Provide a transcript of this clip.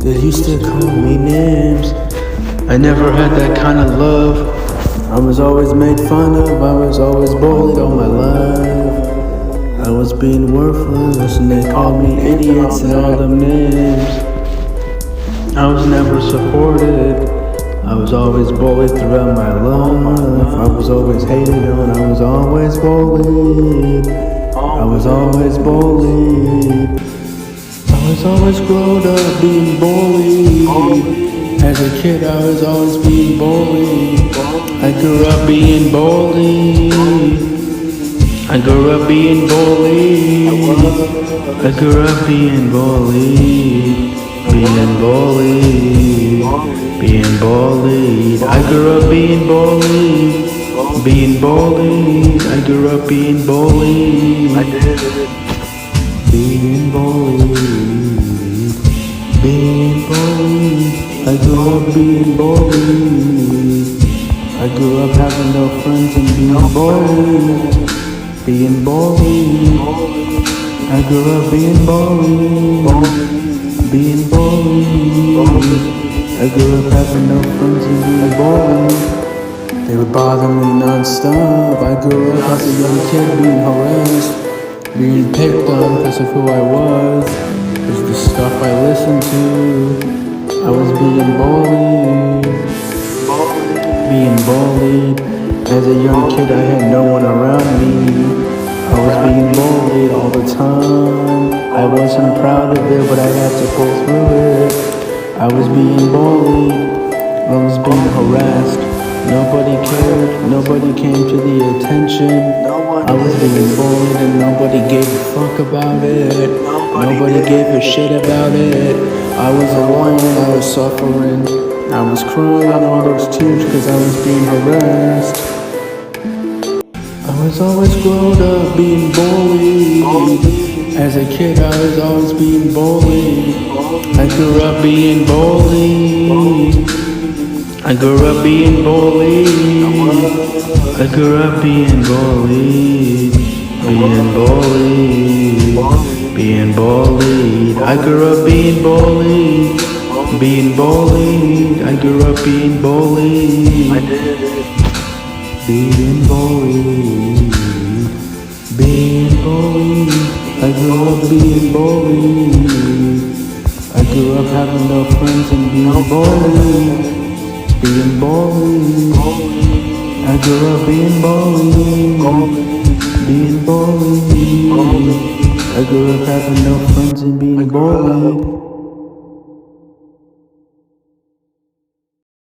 They used to call me names. I never had that kind of love. I was always made fun of. I was always bullied all my life. I was being worthless and they called me idiots and all them names. I was never supported. I was always bullied throughout my life. I was always hated on. I was always bullied. I was always bullied. I was always grown up being bullied. As a kid I was always being bullied. I grew up being bullied. I grew up being bullied. I grew up being bullied. Being bullied. Being bullied. I grew up being bullied. Being bullied. I grew up being bullied. Being bullied. Being bullied. I grew up being bullied. I grew up having no friends and being bullied. Being bullied. I grew up being bullied. Being bullied. I grew up having no friends and being bullied. They would bother me non-stop. I grew up as a young kid being harassed, being picked on because of who I was, because the stuff I listened to. I was being bullied. Being bullied. As a young kid I had no one around me. I was being bullied all the time. I wasn't proud of it, but I had to pull through it. I was being bullied. I was being harassed. Nobody cared. Nobody came to the attention. I was being bullied and nobody gave a fuck about it. Nobody gave a shit about it. I was alone. I was suffering. I was crying all those tears because I was being harassed. I was always grown up being bullied. As a kid I was always being bullied. I grew up being bullied. I grew up being bullied. I grew up being bullied. Being bullied. Being bullied. I grew up being bullied. Being bullied. I grew up being bullied. Being bullied. Being bullied. I grew up being bullied. I grew up having no friends and being bullied. Being bullied. I grew up being bullied. Being bullied. I grew up having no friends and being bullied.